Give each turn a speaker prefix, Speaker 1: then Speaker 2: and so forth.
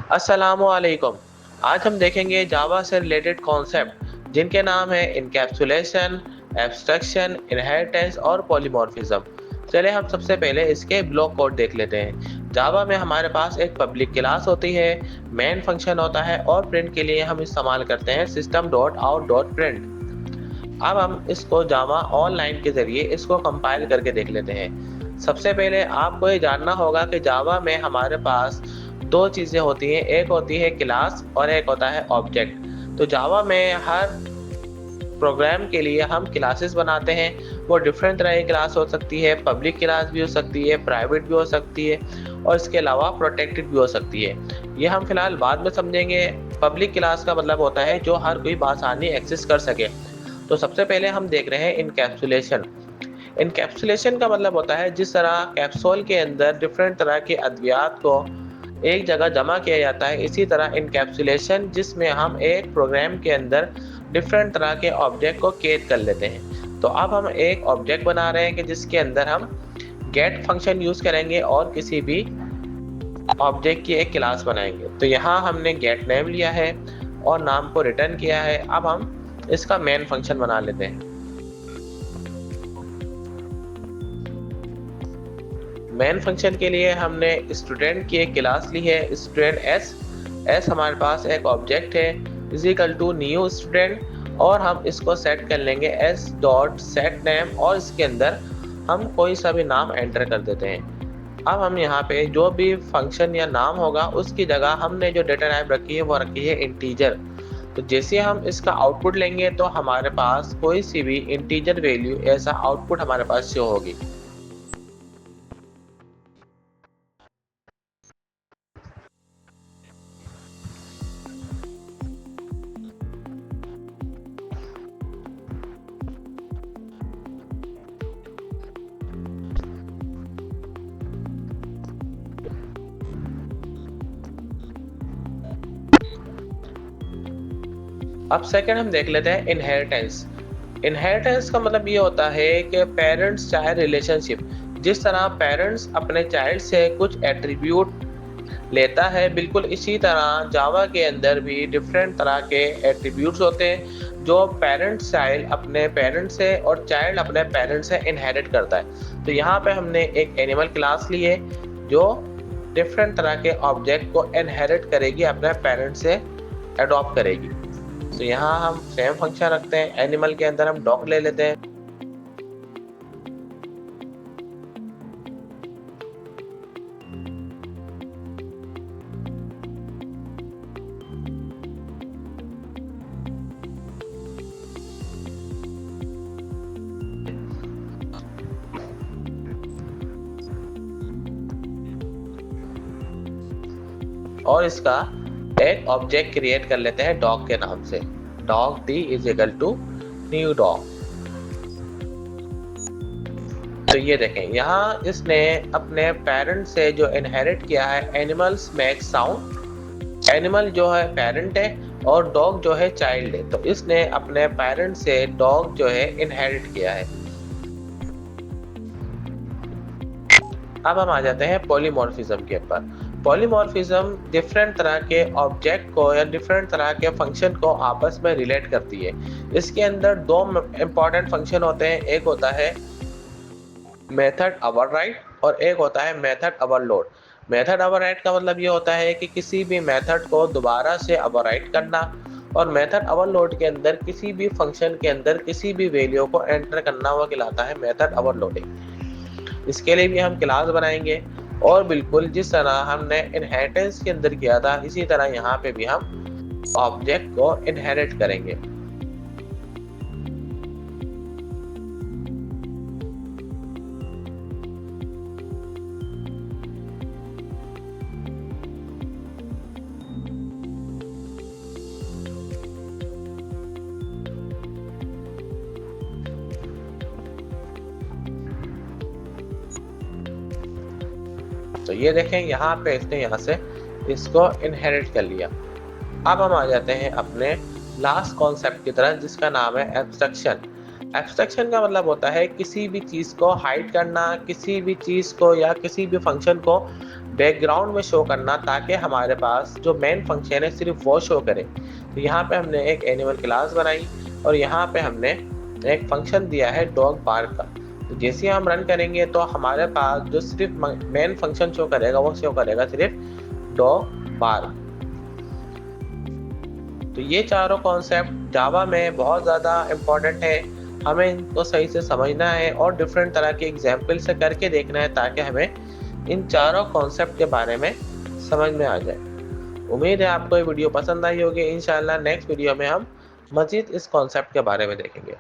Speaker 1: अस्सलामुअलैकुम। आज हम देखेंगे जावा से रिलेटेड कॉन्सेप्ट जिनके नाम है इनकैप्सुलेशन, एब्स्ट्रैक्शन, इनहेरिटेंस और पॉलीमॉर्फिज्म। चले हम सबसे पहले इसके ब्लॉक कोड देख लेते हैं। जावा में हमारे पास एक पब्लिक क्लास होती है, मेन फंक्शन होता है और प्रिंट के लिए हम इस्तेमाल करते हैं system dot out dot print. अब हम इसको जावा ऑनलाइन के जरिए इसको कंपाइल करके देख लेते हैं। सबसे पहले आपको ये जानना होगा कि जावा में हमारे पास दो चीज़ें होती हैं, एक होती है क्लास और एक होता है ऑब्जेक्ट। तो जावा में हर प्रोग्राम के लिए हम क्लासेस बनाते हैं। वो डिफरेंट तरह की क्लास हो सकती है, पब्लिक क्लास भी हो सकती है, प्राइवेट भी हो सकती है और इसके अलावा प्रोटेक्टेड भी हो सकती है। ये हम फिलहाल बाद में समझेंगे। पब्लिक क्लास का मतलब होता है जो हर कोई बआसानी एक्सेस कर सके। तो सबसे पहले हम देख रहे हैं इनकैप्सुलेशन। इनकैप्सुलेशन का मतलब होता है जिस तरह कैप्सूल के अंदर डिफरेंट तरह के अद्वियात को एक जगह जमा किया जाता है, इसी तरह इनकैप्सुलेशन जिसमें हम एक प्रोग्राम के अंदर डिफरेंट तरह के ऑब्जेक्ट को कैद कर लेते हैं। तो अब हम एक ऑब्जेक्ट बना रहे हैं कि जिसके अंदर हम गेट फंक्शन यूज करेंगे और किसी भी ऑब्जेक्ट की एक क्लास बनाएंगे। तो यहाँ हमने गेट नेम लिया है और नाम को रिटर्न किया है। अब हम इसका मेन फंक्शन बना लेते हैं। मेन फंक्शन के लिए हमने स्टूडेंट की एक क्लास ली है, स्टूडेंट एस हमारे पास एक ऑब्जेक्ट है, is equal to new student और हम इसको सेट कर लेंगे एस डॉट सेट नेम और इसके अंदर हम कोई सा भी नाम एंटर कर देते हैं। अब हम यहाँ पे जो भी फंक्शन या नाम होगा उसकी जगह हमने जो डेटा टाइप रखी है वो रखी है इंटीजर। तो जैसे हम इसका आउटपुट लेंगे तो हमारे पास कोई सी भी इंटीजर वैल्यू ऐसा आउटपुट हमारे पास शो होगी। अब सेकंड हम देख लेते हैं इनहेरिटेंस। इनहेरिटेंस का मतलब ये होता है कि पेरेंट्स चाइल्ड रिलेशनशिप। जिस तरह पेरेंट्स अपने चाइल्ड से कुछ एट्रीब्यूट लेता है, बिल्कुल इसी तरह जावा के अंदर भी डिफरेंट तरह के एट्रीब्यूट्स होते हैं जो पेरेंट्स चाइल्ड अपने पेरेंट्स से और चाइल्ड अपने पेरेंट्स से इनहेरिट करता है। तो यहाँ पे हमने एक एनिमल क्लास ली है जो डिफरेंट तरह के ऑब्जेक्ट को इनहेरिट करेगी, अपने पेरेंट्स से अडॉप्ट करेगी। तो यहाँ हम सेम फंक्शन रखते हैं, एनिमल के अंदर हम डॉग ले लेते हैं। और इसका एक ऑब्जेक्ट क्रिएट कर लेते हैं डॉग के नाम से, dog d is equal to new dog. तो ये देखें यहाँ इसने अपने पेरेंट से जो इनहेरिट किया है, एनिमल्स मेक साउंड। एनिमल जो है पेरेंट है और डॉग जो है चाइल्ड है। तो इसने अपने पेरेंट से डॉग जो है इनहेरिट किया है। अब हम आ जाते हैं पॉलीमॉर्फिज्म के ऊपर। पॉलीमॉर्फिज्म डिफरेंट तरह के ऑब्जेक्ट को या डिफरेंट तरह के फंक्शन को आपस में रिलेट करती है। इसके अंदर दो इंपॉर्टेंट फंक्शन होते हैं, एक होता है मेथड ओवरराइड और एक होता है मेथड ओवरलोड। मेथड ओवरराइड का मतलब ये होता है कि किसी भी मेथड को दोबारा से ओवरराइड करना, और मेथड ओवरलोड के अंदर किसी भी फंक्शन के अंदर किसी भी वैल्यू को एंटर करना, वो कहलाता है मेथड ओवरलोडिंग। इसके लिए भी हम क्लास बनाएंगे और बिल्कुल जिस तरह हमने इनहेरिटेंस के अंदर किया था इसी तरह यहाँ पे भी हम ऑब्जेक्ट को इनहेरिट करेंगे। तो ये देखें यहाँ पे इसने यहाँ से इसको इनहेरिट कर लिया। अब हम आ जाते हैं अपने लास्ट कॉन्सेप्ट की तरफ जिसका नाम है एब्स्ट्रैक्शन। एब्स्ट्रैक्शन का मतलब होता है किसी भी चीज़ को हाइड करना, किसी भी चीज़ को या किसी भी फंक्शन को बैकग्राउंड में शो करना ताकि हमारे पास जो मेन फंक्शन है सिर्फ वो शो करे। तो यहाँ पे हमने एक एनिमल क्लास बनाई और यहाँ पे हमने एक फंक्शन दिया है डॉग बार्क का। तो जैसे ही हम रन करेंगे तो हमारे पास जो सिर्फ मेन फंक्शन शो करेगा वो शो करेगा सिर्फ डॉग बार्क। तो ये चारों कॉन्सेप्ट जावा में बहुत ज़्यादा इम्पोर्टेंट है, हमें इनको सही से समझना है और डिफरेंट तरह के एग्जाम्पल से करके देखना है ताकि हमें इन चारों कॉन्सेप्ट के बारे में समझ में आ जाए। उम्मीद है आपको ये वीडियो पसंद आई होगी। इंशाल्लाह नेक्स्ट वीडियो में हम मज़ीद इस कॉन्सेप्ट के बारे में देखेंगे।